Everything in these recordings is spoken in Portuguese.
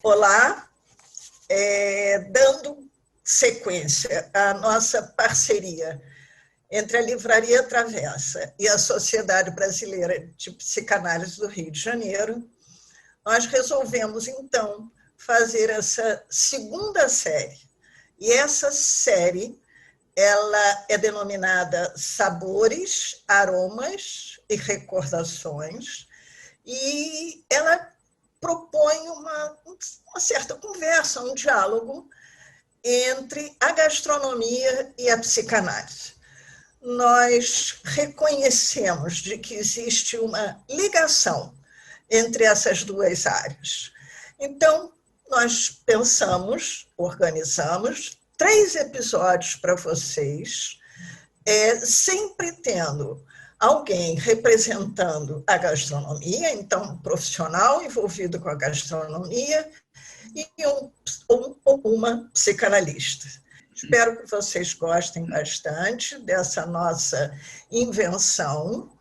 Olá, dando sequência à nossa parceria entre a Livraria Travessa e a Sociedade Brasileira de Psicanálise do Rio de Janeiro, nós resolvemos, então, fazer essa segunda série. E essa série ela é denominada Sabores, Aromas e Recordações, e ela propõe uma certa conversa, um diálogo entre a gastronomia e a psicanálise. Nós reconhecemos de que existe uma ligação entre essas duas áreas. Então, nós pensamos, organizamos 3 episódios para vocês, sempre tendo alguém representando a gastronomia, então um profissional envolvido com a gastronomia e uma psicanalista. Espero que vocês gostem bastante dessa nossa invenção.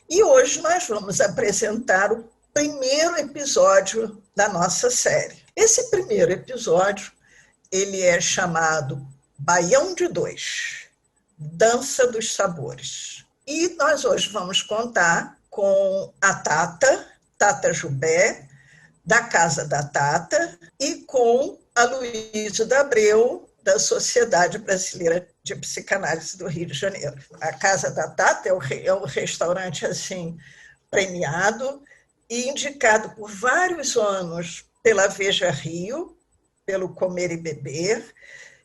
E hoje nós vamos apresentar o primeiro episódio da nossa série. Esse primeiro episódio, ele é chamado Baião de Dois, Dança dos Sabores. E nós hoje vamos contar com a Tata Jubé, da Casa da Tata, e com a Luísa D'Abreu, da Sociedade Brasileira de Psicanálise do Rio de Janeiro. A Casa da Tata é um restaurante assim premiado e indicado por vários anos pela Veja Rio, pelo Comer e Beber,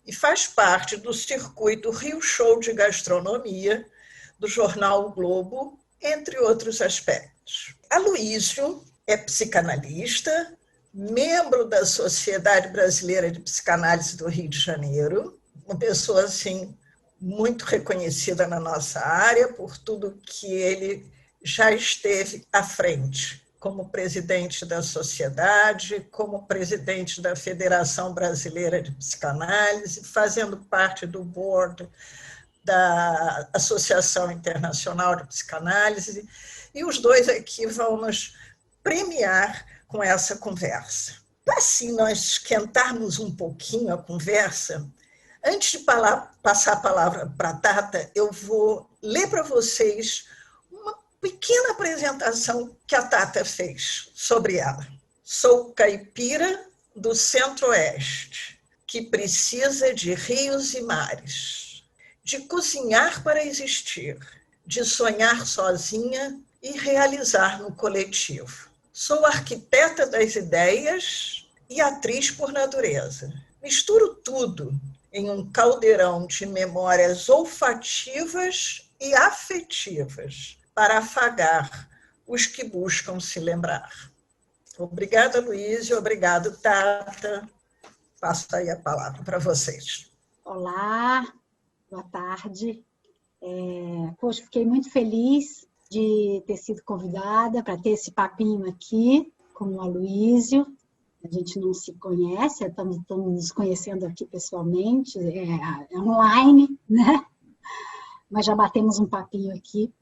e faz parte do circuito Rio Show de Gastronomia, do jornal O Globo, entre outros aspectos. Aloísio é psicanalista, membro da Sociedade Brasileira de Psicanálise do Rio de Janeiro, uma pessoa assim muito reconhecida na nossa área por tudo que ele já esteve à frente, como presidente da sociedade, como presidente da Federação Brasileira de Psicanálise, fazendo parte do board da Associação Internacional de Psicanálise, e os dois aqui vão nos premiar com essa conversa. Para assim nós esquentarmos um pouquinho a conversa, antes de passar a palavra para a Tata, eu vou ler para vocês uma pequena apresentação que a Tata fez sobre ela. Sou caipira do Centro-Oeste, que precisa de rios e mares, de cozinhar para existir, de sonhar sozinha e realizar no coletivo. Sou arquiteta das ideias e atriz por natureza. Misturo tudo em um caldeirão de memórias olfativas e afetivas para afagar os que buscam se lembrar. Obrigada, Luiz, e obrigado, Tata. Passo aí a palavra para vocês. Olá, boa tarde. Poxa, fiquei muito feliz de ter sido convidada para ter esse papinho aqui com o Aloísio. A gente não se conhece, estamos nos conhecendo aqui pessoalmente, é online, né? Mas já batemos um papinho aqui.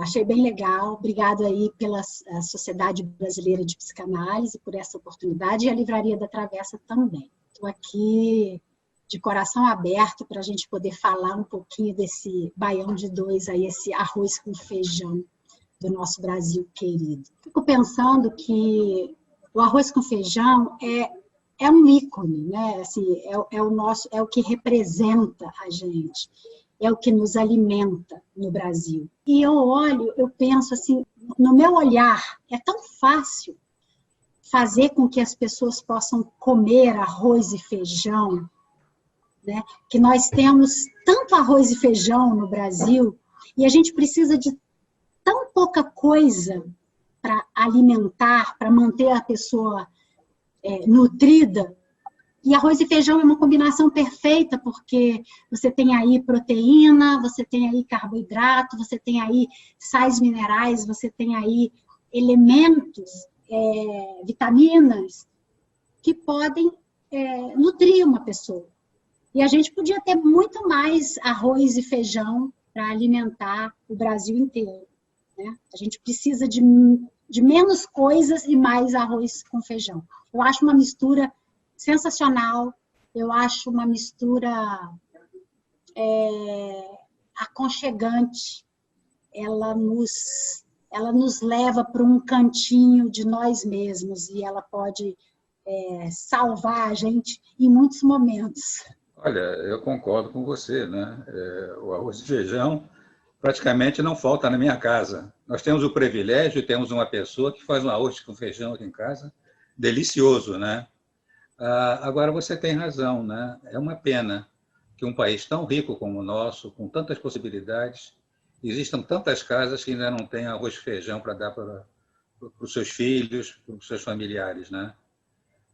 Achei bem legal. Obrigado aí pela Sociedade Brasileira de Psicanálise por essa oportunidade e a Livraria da Travessa também. Estou aqui de coração aberto para a gente poder falar um pouquinho desse baião de dois, aí, esse arroz com feijão do nosso Brasil querido. Fico pensando que o arroz com feijão é um ícone, né? Assim, é o que representa a gente, é o que nos alimenta no Brasil. E eu penso assim, no meu olhar, é tão fácil fazer com que as pessoas possam comer arroz e feijão, né? Que nós temos tanto arroz e feijão no Brasil e a gente precisa de tão pouca coisa para alimentar, para manter a pessoa nutrida. E arroz e feijão é uma combinação perfeita, porque você tem aí proteína, você tem aí carboidrato, você tem aí sais minerais, você tem aí elementos, vitaminas, que podem nutrir uma pessoa. E a gente podia ter muito mais arroz e feijão para alimentar o Brasil inteiro, né? A gente precisa de de menos coisas e mais arroz com feijão. Eu acho uma mistura sensacional, eu acho uma mistura aconchegante, ela nos leva para um cantinho de nós mesmos e ela pode salvar a gente em muitos momentos. Olha, eu concordo com você, né? O arroz e feijão praticamente não falta na minha casa. Nós temos o privilégio, temos uma pessoa que faz um arroz com feijão aqui em casa, delicioso, né? Agora você tem razão, né? É uma pena que um país tão rico como o nosso, com tantas possibilidades, existam tantas casas que ainda não têm arroz e feijão para dar para os seus filhos, para os seus familiares, né?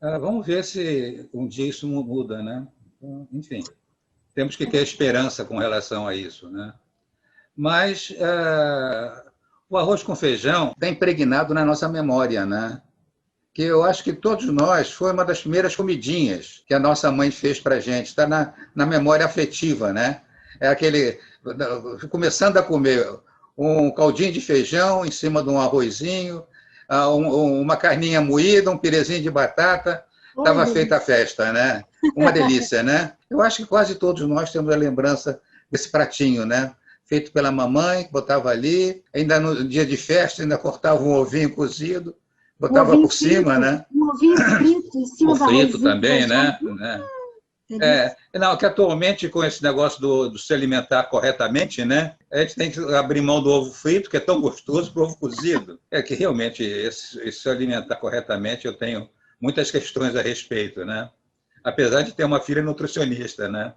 Vamos ver se um dia isso muda, né? Enfim, temos que ter esperança com relação a isso, né? Mas o arroz com feijão está impregnado na nossa memória, né? Que eu acho que todos nós foi uma das primeiras comidinhas que a nossa mãe fez para a gente, está na memória afetiva, né? É aquele, começando a comer um caldinho de feijão em cima de um arrozinho, uma carninha moída, um pirezinho de batata, estava feita a festa, né? Uma delícia, né? Eu acho que quase todos nós temos a lembrança desse pratinho, né? Feito pela mamãe, botava ali, ainda no dia de festa, ainda cortava um ovinho cozido, botava por cima, né? Um ovinho frito em cima do arrozinho. Frito também, né? Não, que atualmente, com esse negócio do se alimentar corretamente, né? A gente tem que abrir mão do ovo frito, que é tão gostoso, para o ovo cozido. É que realmente, esse se alimentar corretamente, eu tenho muitas questões a respeito, né? Apesar de ter uma filha nutricionista, né?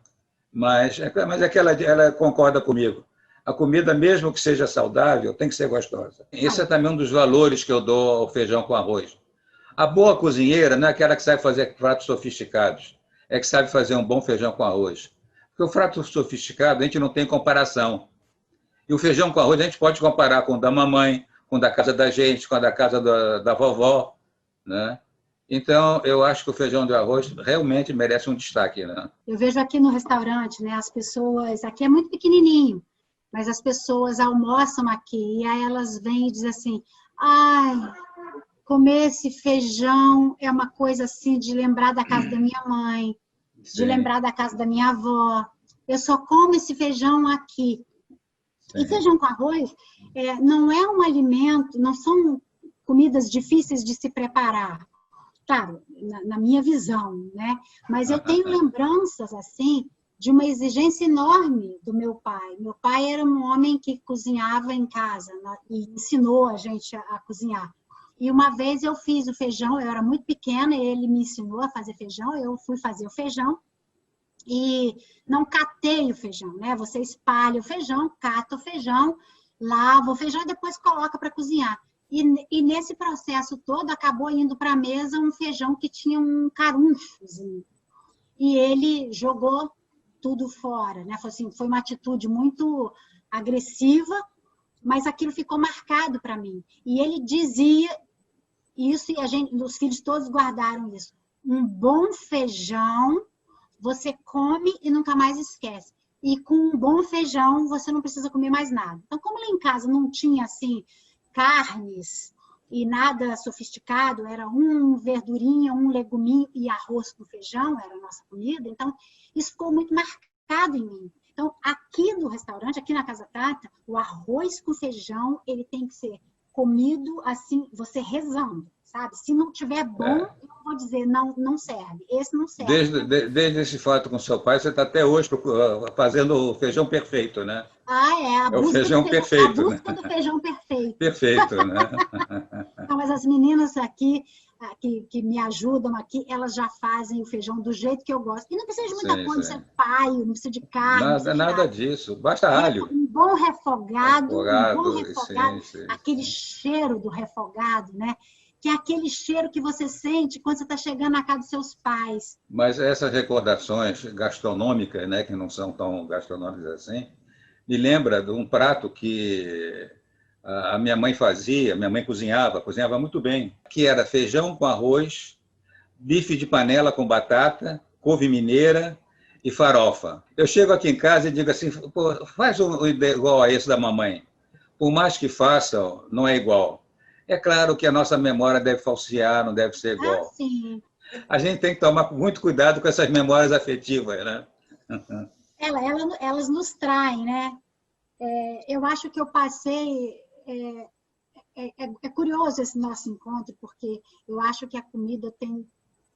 Mas é que ela concorda comigo. A comida, mesmo que seja saudável, tem que ser gostosa. Esse é também um dos valores que eu dou ao feijão com arroz. A boa cozinheira não é aquela que sabe fazer pratos sofisticados, é que sabe fazer um bom feijão com arroz. Porque o prato sofisticado a gente não tem comparação. E o feijão com arroz a gente pode comparar com o da mamãe, com o da casa da gente, com o da casa da vovó, né? Então, eu acho que o feijão de arroz realmente merece um destaque, né? Eu vejo aqui no restaurante, né, as pessoas... Aqui é muito pequenininho, mas as pessoas almoçam aqui e aí elas vêm e dizem assim, ai, comer esse feijão é uma coisa assim de lembrar da casa da minha mãe, de lembrar da casa da minha avó. Eu só como esse feijão aqui. Sim. E feijão com arroz não é um alimento, não são comidas difíceis de se preparar. Claro, na minha visão, né? Mas eu tenho lembranças, assim, de uma exigência enorme do meu pai. Meu pai era um homem que cozinhava em casa, né? E ensinou a gente a cozinhar. E uma vez eu fiz o feijão, eu era muito pequena, ele me ensinou a fazer feijão, eu fui fazer o feijão e não catei o feijão, né? Você espalha o feijão, cata o feijão, lava o feijão e depois coloca para cozinhar. E nesse processo todo, acabou indo para a mesa um feijão que tinha um carunchozinho. E ele jogou tudo fora, né? Foi uma atitude muito agressiva, mas aquilo ficou marcado para mim. E ele dizia isso, e os filhos todos guardaram isso. Um bom feijão, você come e nunca mais esquece. E com um bom feijão, você não precisa comer mais nada. Então, como lá em casa não tinha, assim, carnes e nada sofisticado, era um verdurinha, um leguminho e arroz com feijão, era a nossa comida, então isso ficou muito marcado em mim. Então, aqui no restaurante, aqui na Casa Tata, o arroz com feijão, ele tem que ser comido assim, você rezando, sabe? Se não tiver bom, eu vou dizer, não serve. Esse não serve. Desde esse fato com seu pai, você está até hoje fazendo o feijão perfeito, né? É o feijão perfeito. A busca do feijão perfeito. Perfeito, né? Não, mas as meninas aqui, que me ajudam aqui, elas já fazem o feijão do jeito que eu gosto. E não precisa de muita coisa, não precisa de paio, não precisa de carne. Nada disso, basta alho. Um bom refogado, sim. Aquele cheiro do refogado, né? Que é aquele cheiro que você sente quando você está chegando na casa dos seus pais. Mas essas recordações gastronômicas, né, que não são tão gastronômicas assim, me lembra de um prato que a minha mãe fazia, minha mãe cozinhava muito bem, que era feijão com arroz, bife de panela com batata, couve mineira e farofa. Eu chego aqui em casa e digo assim, pô, faz igual a esse da mamãe. Por mais que façam, não é igual. É claro que a nossa memória deve falsear, não deve ser igual. Sim. A gente tem que tomar muito cuidado com essas memórias afetivas, né? Elas nos traem, né? Eu acho que eu passei... É curioso esse nosso encontro, porque eu acho que a comida tem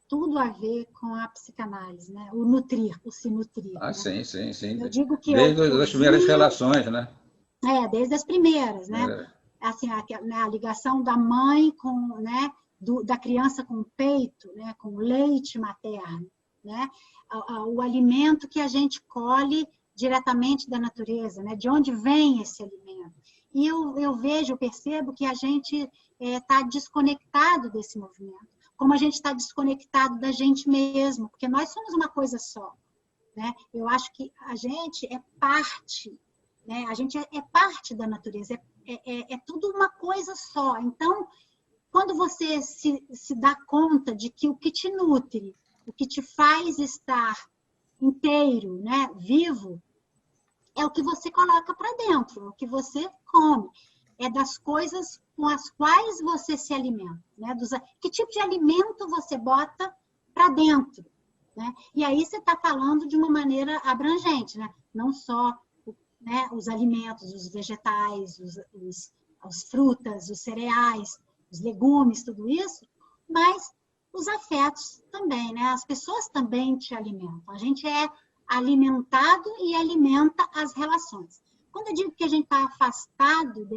tudo a ver com a psicanálise, né? O nutrir, o se nutrir. Ah, né? sim, sim, sim. Eu digo que Desde eu as primeiras vinha, relações, né? desde as primeiras, né? Assim, a ligação da mãe com, né? Da criança com o peito, né? Com o leite materno, né? O alimento que a gente colhe diretamente da natureza, né? De onde vem esse alimento? E eu percebo que a gente está desconectado desse movimento, como a gente está desconectado da gente mesmo, porque nós somos uma coisa só, né? Eu acho que a gente é parte, né? A gente é parte da natureza, é tudo uma coisa só. Então, quando você se dá conta de que o que te nutre, o que te faz estar inteiro, né? Vivo, é o que você coloca para dentro, é o que você come. É das coisas com as quais você se alimenta. Né? Que tipo de alimento você bota para dentro. Né? E aí você está falando de uma maneira abrangente. Né? Não só, né, os alimentos, os vegetais, as frutas, os cereais, os legumes, tudo isso, mas os afetos também. Né? As pessoas também te alimentam. A gente é alimentado e alimenta as relações. Quando eu digo que a gente está afastado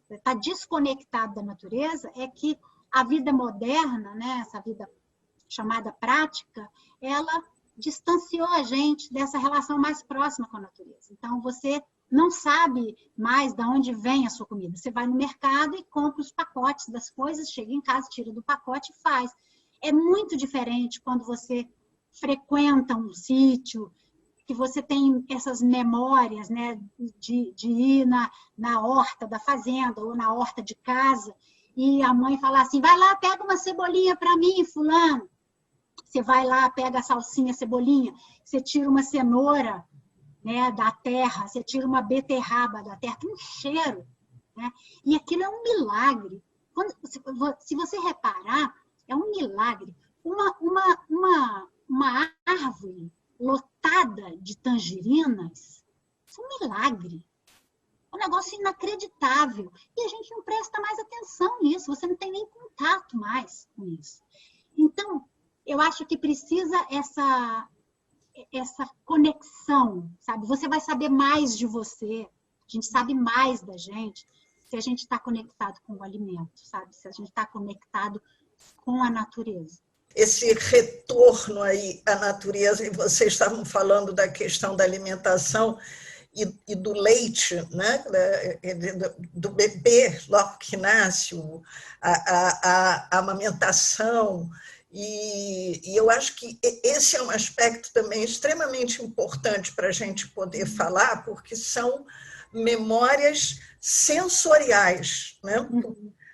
está desconectado da natureza, é que a vida moderna, né, essa vida chamada prática, ela distanciou a gente dessa relação mais próxima com a natureza. Então, você não sabe mais de onde vem a sua comida. Você vai no mercado e compra os pacotes das coisas, chega em casa, tira do pacote e faz. É muito diferente quando você frequenta um sítio, que você tem essas memórias, né, de ir na horta da fazenda ou na horta de casa e a mãe falar assim, vai lá, pega uma cebolinha para mim, fulano. Você vai lá, pega a salsinha, a cebolinha, você tira uma cenoura, né, da terra, você tira uma beterraba da terra, tem um cheiro. Né? E aquilo é um milagre. Se você reparar, é um milagre. Uma árvore lotada de tangerinas, isso é um milagre. É um negócio inacreditável. E a gente não presta mais atenção nisso, você não tem nem contato mais com isso. Então, eu acho que precisa essa conexão, sabe? Você vai saber mais de você, a gente sabe mais da gente, se a gente está conectado com o alimento, sabe? Se a gente está conectado com a natureza. Esse retorno aí à natureza, e vocês estavam falando da questão da alimentação e do leite, né? Do bebê logo que nasce, a amamentação, e eu acho que esse é um aspecto também extremamente importante para a gente poder falar, porque são memórias sensoriais, né?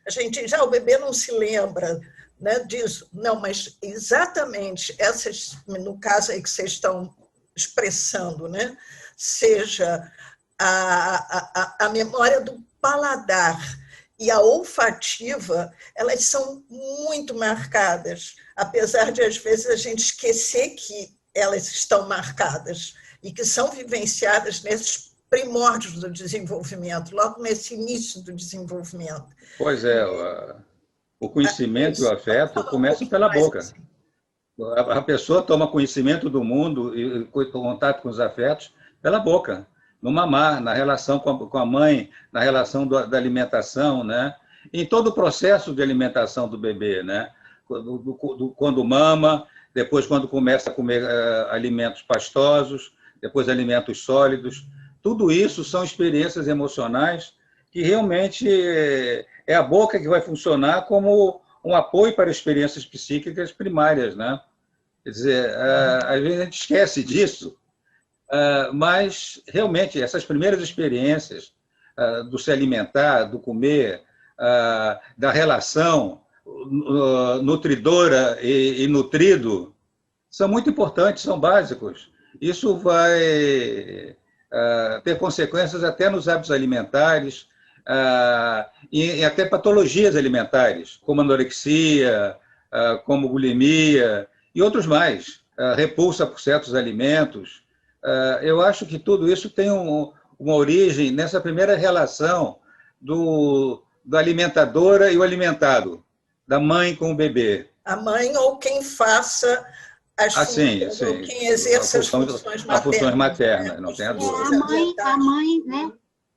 A gente o bebê não se lembra, né, disso. Não, mas exatamente essas, no caso aí que vocês estão expressando, né, seja a memória do paladar e a olfativa, elas são muito marcadas, apesar de, às vezes, a gente esquecer que elas estão marcadas e que são vivenciadas nesses primórdios do desenvolvimento, logo nesse início do desenvolvimento. Pois é, o conhecimento e o afeto começam pela boca. A pessoa toma conhecimento do mundo e contato com os afetos pela boca, no mamar, na relação com a mãe, na relação da alimentação, né? Em todo o processo de alimentação do bebê, né? Quando mama, depois quando começa a comer alimentos pastosos, depois alimentos sólidos. Tudo isso são experiências emocionais que realmente é a boca que vai funcionar como um apoio para experiências psíquicas primárias, né? Quer dizer, às vezes a gente esquece disso, mas realmente essas primeiras experiências do se alimentar, do comer, da relação nutridora e nutrido, são muito importantes, são básicos. Isso vai ter consequências até nos hábitos alimentares, e até patologias alimentares, como anorexia, como bulimia e outros mais, repulsa por certos alimentos. Eu acho que tudo isso tem uma origem nessa primeira relação da alimentadora e o alimentado, da mãe com o bebê. A mãe ou quem faça as funções, sim. Ou quem exerça as funções maternas. As funções maternas, né? não tem a dúvida.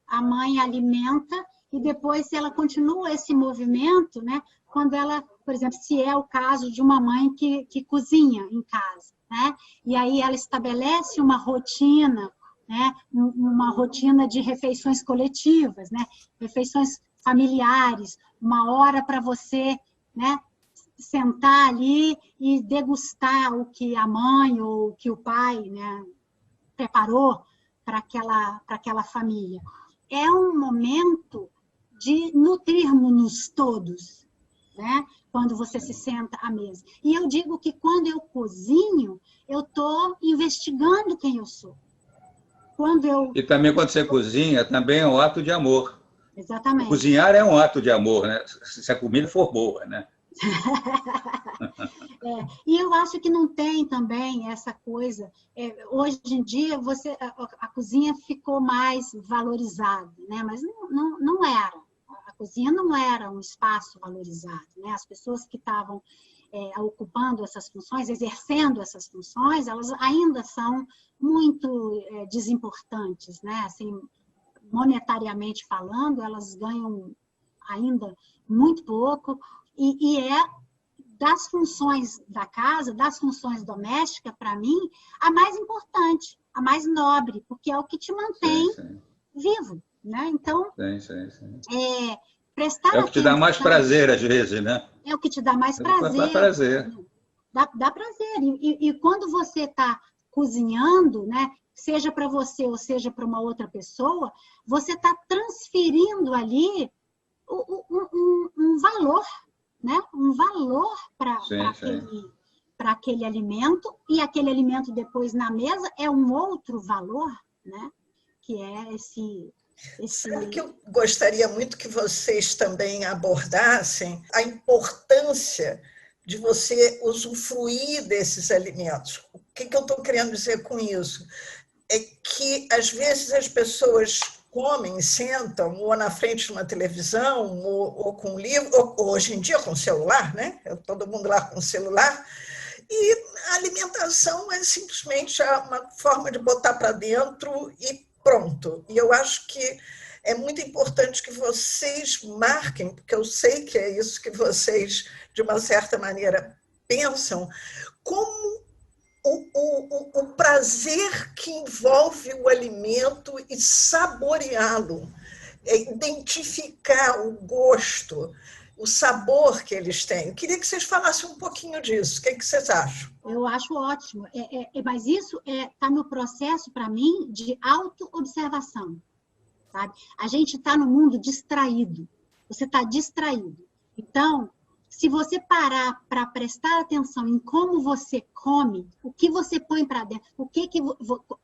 A mãe alimenta e depois ela continua esse movimento, né? Quando ela, por exemplo, se é o caso de uma mãe que cozinha em casa, né? E aí ela estabelece uma rotina, né? Uma rotina de refeições coletivas, né? Refeições familiares, uma hora para você, né? Sentar ali e degustar o que a mãe ou o que o pai, né, preparou para aquela família. É um momento de nutrirmos-nos todos, né? Quando você se senta à mesa. E eu digo que quando eu cozinho, eu estou investigando quem eu sou. E também quando você cozinha, também é um ato de amor. Exatamente. Cozinhar é um ato de amor, né? Se a comida for boa, né? E eu acho que não tem também essa coisa. Hoje em dia, a cozinha ficou mais valorizada, né? Mas não era. A cozinha não era um espaço valorizado, né? As pessoas que estavam ocupando essas funções, exercendo essas funções, elas ainda são muito desimportantes, né? Assim, monetariamente falando, elas ganham ainda muito pouco, e das funções da casa, das funções domésticas, para mim, a mais importante, a mais nobre, porque é o que te mantém vivo, né? Então, prestar é o que te dá mais prazer, às vezes, né? É o que te dá mais prazer. Dá prazer. Dá prazer. E quando você está cozinhando, né? Seja para você ou seja para uma outra pessoa, você está transferindo ali um valor, né? Um valor para aquele alimento, e aquele alimento depois na mesa é um outro valor, né? Que é esse... Sabe que eu gostaria muito que vocês também abordassem a importância de você usufruir desses alimentos. O que eu estou querendo dizer com isso? É que, às vezes, as pessoas comem, sentam, ou na frente de uma televisão, ou com um livro, ou hoje em dia com celular, né? Todo mundo lá com celular, e a alimentação é simplesmente uma forma de botar para dentro e pronto. E eu acho que é muito importante que vocês marquem, porque eu sei que é isso que vocês, de uma certa maneira, pensam, como o prazer que envolve o alimento e saboreá-lo, identificar o gosto, o sabor que eles têm. Eu queria que vocês falassem um pouquinho disso. O que vocês acham? Eu acho ótimo. Mas isso está no processo, para mim, de autoobservação. Sabe? A gente está no mundo distraído. Você está distraído. Então, se você parar para prestar atenção em como você come, o que você põe para dentro,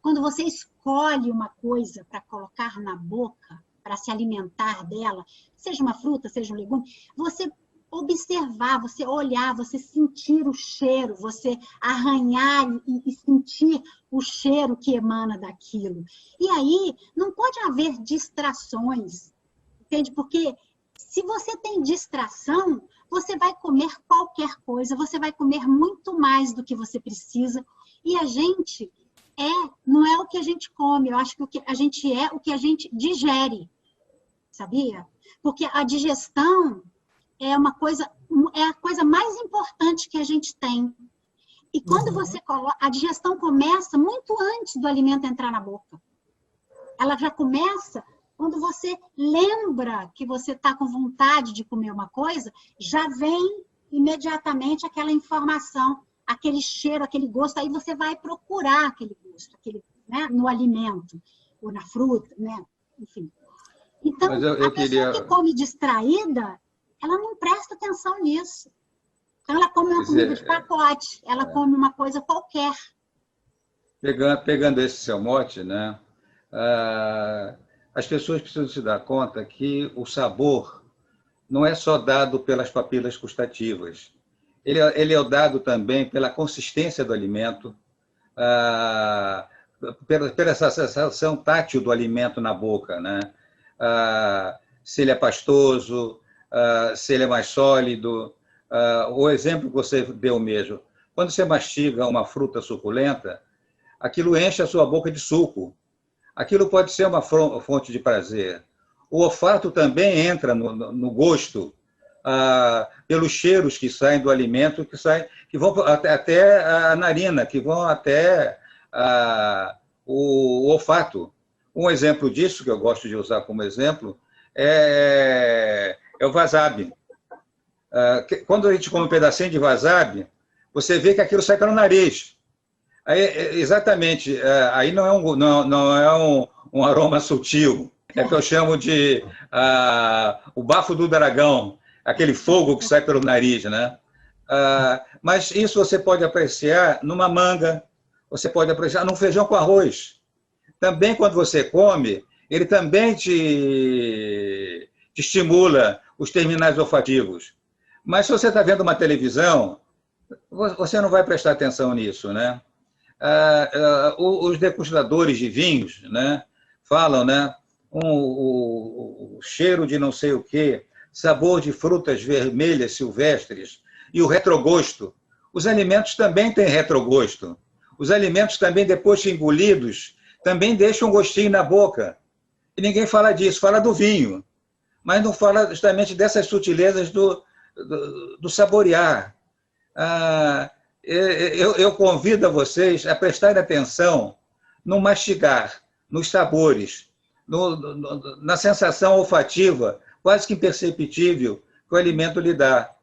quando você escolhe uma coisa para colocar na boca, para se alimentar dela, seja uma fruta, seja um legume, você observar, você olhar, você sentir o cheiro, você arranhar e sentir o cheiro que emana daquilo. E aí, não pode haver distrações, entende? Porque se você tem distração, você vai comer qualquer coisa, você vai comer muito mais do que você precisa, e a gente não é o que a gente come, eu acho que a gente é o que a gente digere, sabia? Porque a digestão é a coisa mais importante que a gente tem. E quando você coloca, a digestão começa muito antes do alimento entrar na boca. Ela já começa quando você lembra que você está com vontade de comer uma coisa, já vem imediatamente aquela informação, aquele cheiro, aquele gosto, aí você vai procurar aquele gosto, né, no alimento, ou na fruta, né? Enfim. Então, a pessoa que come distraída, ela não presta atenção nisso. Então, ela come uma comida de pacote, ela come uma coisa qualquer. Pegando esse seu mote, né? as pessoas precisam se dar conta que o sabor não é só dado pelas papilas gustativas. Ele é dado também pela consistência do alimento, pela essa sensação tátil do alimento na boca, né? Se ele é pastoso, se ele é mais sólido. O exemplo que você deu mesmo. Quando você mastiga uma fruta suculenta, aquilo enche a sua boca de suco. Aquilo pode ser uma fonte de prazer. O olfato também entra no gosto, pelos cheiros que saem do alimento, que vão até a narina, que vão até o olfato. Um exemplo disso, que eu gosto de usar como exemplo, é o wasabi. Quando a gente come um pedacinho de wasabi, você vê que aquilo sai pelo nariz. Aí, exatamente, aí não é um aroma sutil, é que eu chamo de o bafo do dragão, aquele fogo que sai pelo nariz, né? Mas isso você pode apreciar numa manga, você pode apreciar num feijão com arroz. Também, quando você come, ele também te estimula os terminais olfativos. Mas se você está vendo uma televisão, você não vai prestar atenção nisso, né? Os degustadores de vinhos, né, falam, né, o cheiro de não sei o quê, sabor de frutas vermelhas silvestres e o retrogosto. Os alimentos também têm retrogosto. Os alimentos também, depois de engolidos, também deixam um gostinho na boca. E ninguém fala disso, fala do vinho, mas não fala justamente dessas sutilezas do saborear. Eu convido a vocês a prestarem atenção no mastigar, nos sabores, na sensação olfativa, quase que imperceptível, que o alimento lhe dá.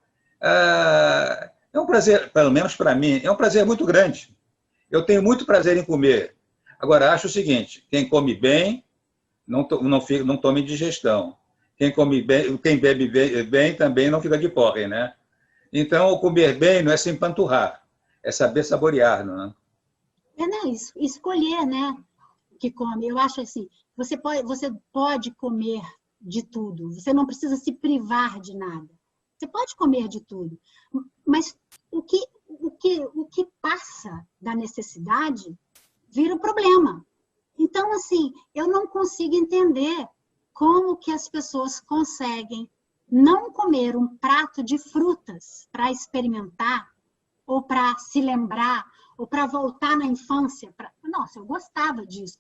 É um prazer, pelo menos para mim, é um prazer muito grande. Eu tenho muito prazer em comer. Agora, acho o seguinte, quem come bem, não tome digestão. Quem come bem, quem bebe bem também não fica de porre, né? Então, o comer bem não é se empanturrar, é saber saborear, não é? Não, escolher, né, o que come. Eu acho assim, você pode comer de tudo, você não precisa se privar de nada. Você pode comer de tudo, mas o que passa da necessidade vira um problema. Então, assim, eu não consigo entender como que as pessoas conseguem não comer um prato de frutas para experimentar, ou para se lembrar, ou para voltar na infância. Nossa, eu gostava disso.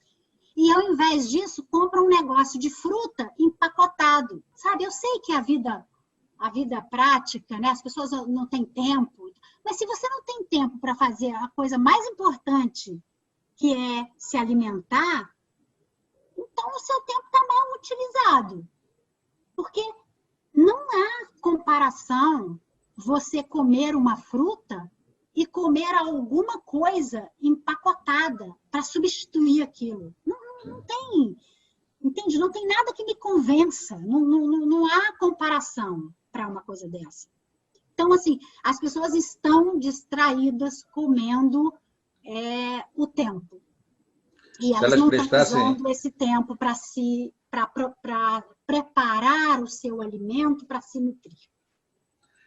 E, ao invés disso, compra um negócio de fruta empacotado. Sabe, eu sei que a vida prática, né? As pessoas não têm tempo. Mas se você não tem tempo para fazer a coisa mais importante, que é se alimentar, então o seu tempo está mal utilizado. Porque não há comparação você comer uma fruta e comer alguma coisa empacotada para substituir aquilo. Não tem, entende? Não tem nada que me convença. Não há comparação para uma coisa dessa. Então, assim, as pessoas estão distraídas comendo o tempo. E elas não estão usando esse tempo para preparar o seu alimento para se nutrir.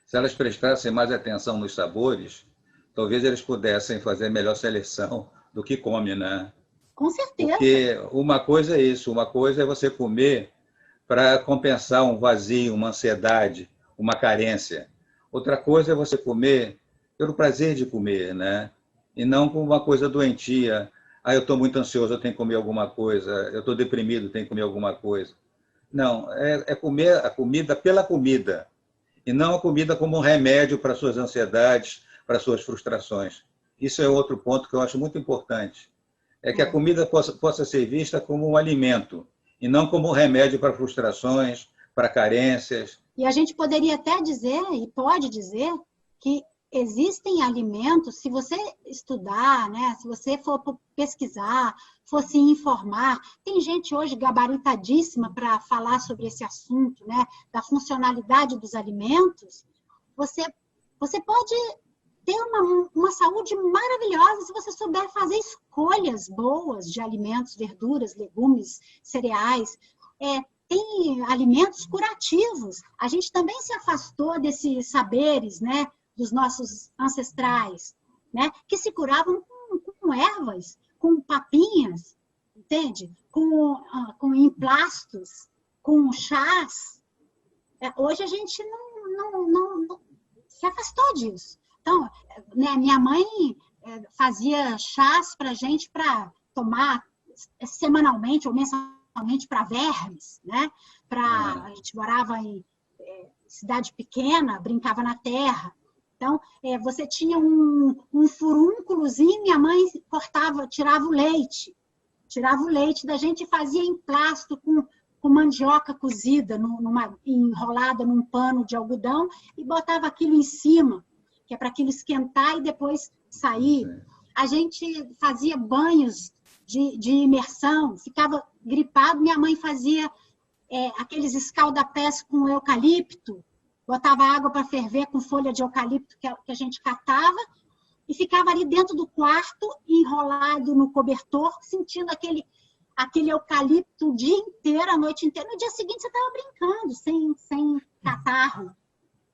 Se elas prestassem mais atenção nos sabores, talvez eles pudessem fazer melhor seleção do que come, né? Com certeza. Porque uma coisa é isso, uma coisa é você comer para compensar um vazio, uma ansiedade, uma carência. Outra coisa é você comer pelo prazer de comer, né? E não como uma coisa doentia. Eu estou muito ansioso, eu tenho que comer alguma coisa. Eu estou deprimido, tenho que comer alguma coisa. Não, é comer a comida pela comida. E não a comida como um remédio para suas ansiedades, para suas frustrações. Isso é outro ponto que eu acho muito importante. É que a comida possa ser vista como um alimento, e não como um remédio para frustrações, para carências. E a gente poderia até dizer, e pode dizer, que existem alimentos, se você estudar, né, se você for pesquisar, for se informar, tem gente hoje gabaritadíssima para falar sobre esse assunto, né, da funcionalidade dos alimentos, você pode ter uma saúde maravilhosa se você souber fazer escolhas boas de alimentos, verduras, legumes, cereais. Tem alimentos curativos. A gente também se afastou desses saberes, né, dos nossos ancestrais, né, que se curavam com ervas, com papinhas, entende? Com emplastos, com chás. Hoje a gente não se afastou disso. Então, né, minha mãe fazia chás para a gente para tomar semanalmente ou mensalmente para vermes, né? A gente morava em cidade pequena, brincava na terra. Então, você tinha um furúnculozinho, minha mãe tirava o leite da gente e fazia em plástico com mandioca cozida, enrolada num pano de algodão, e botava aquilo em cima, que é para aquilo esquentar e depois sair. A gente fazia banhos de imersão, ficava gripado, minha mãe fazia aqueles escaldapés com eucalipto, botava água para ferver com folha de eucalipto que a gente catava, e ficava ali dentro do quarto, enrolado no cobertor, sentindo aquele eucalipto o dia inteiro, a noite inteira. No dia seguinte você estava brincando, sem catarro.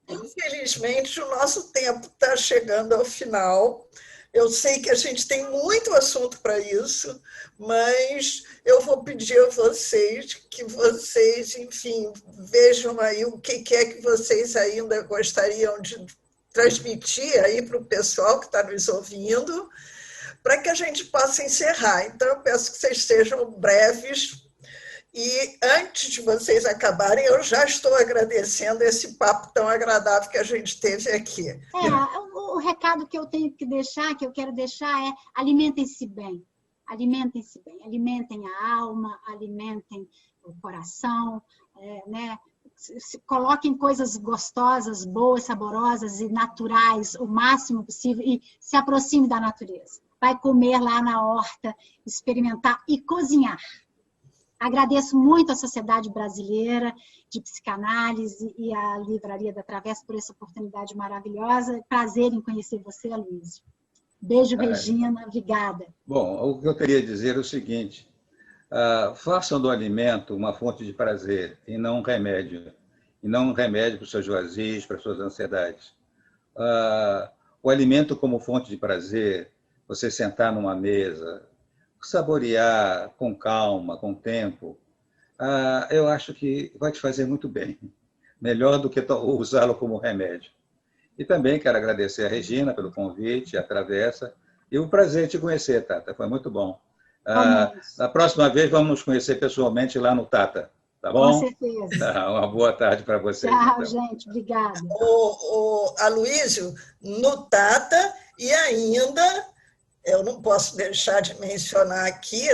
Infelizmente, o nosso tempo está chegando ao final. Eu sei que a gente tem muito assunto para isso, mas eu vou pedir a vocês que vocês, enfim, vejam aí o que é que vocês ainda gostariam de transmitir aí para o pessoal que está nos ouvindo, para que a gente possa encerrar. Então, eu peço que vocês sejam breves. E antes de vocês acabarem, eu já estou agradecendo esse papo tão agradável que a gente teve aqui. O recado que eu tenho que deixar, que eu quero deixar é: alimentem-se bem. Alimentem-se bem. Alimentem a alma, alimentem o coração, né? Coloquem coisas gostosas, boas, saborosas e naturais o máximo possível e se aproxime da natureza. Vai comer lá na horta, experimentar e cozinhar. Agradeço muito à Sociedade Brasileira de Psicanálise e à Livraria da Travessa por essa oportunidade maravilhosa. Prazer em conhecer você, Aloysio. Beijo, Regina. Obrigada. Bom, o que eu queria dizer é o seguinte: façam do alimento uma fonte de prazer e não um remédio. E não um remédio para os seus vazios, para as suas ansiedades. O alimento como fonte de prazer, você sentar numa mesa, saborear com calma, com tempo, eu acho que vai te fazer muito bem. Melhor do que usá-lo como remédio. E também quero agradecer a Regina pelo convite, a Travessa, e o prazer de te conhecer, Tata. Foi muito bom. Na próxima vez, vamos nos conhecer pessoalmente lá no Tata. Tá bom? Com certeza. Uma boa tarde para vocês. Tchau, então. gente. Obrigada. Aloysio, no Tata, e ainda, eu não posso deixar de mencionar aqui,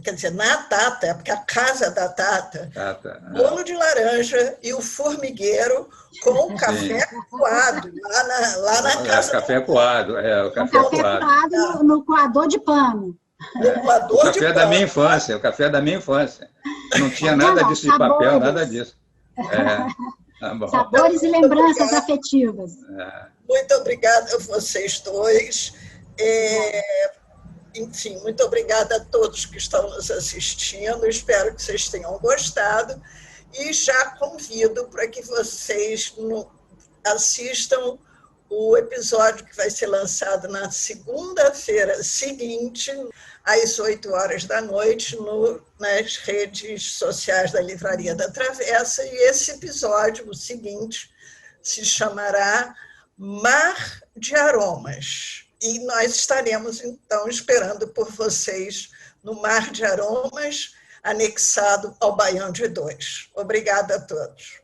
quer dizer, na Tata, porque a casa da Tata, bolo de laranja e o formigueiro com o café coado, lá na casa. Café coado, o café coado no coador de pano. O café da minha infância, o café da minha infância. Não tinha nada disso de papel, nada disso. Sabores e lembranças afetivas. Muito obrigada a vocês dois. Enfim, muito obrigada a todos que estão nos assistindo. Espero que vocês tenham gostado. E já convido para que vocês assistam o episódio que vai ser lançado na segunda-feira seguinte, às 20h, nas redes sociais da Livraria da Travessa. E esse episódio, o seguinte, se chamará Mar de Aromas. E nós estaremos, então, esperando por vocês no Mar de Aromas, anexado ao Baião de 2. Obrigada a todos.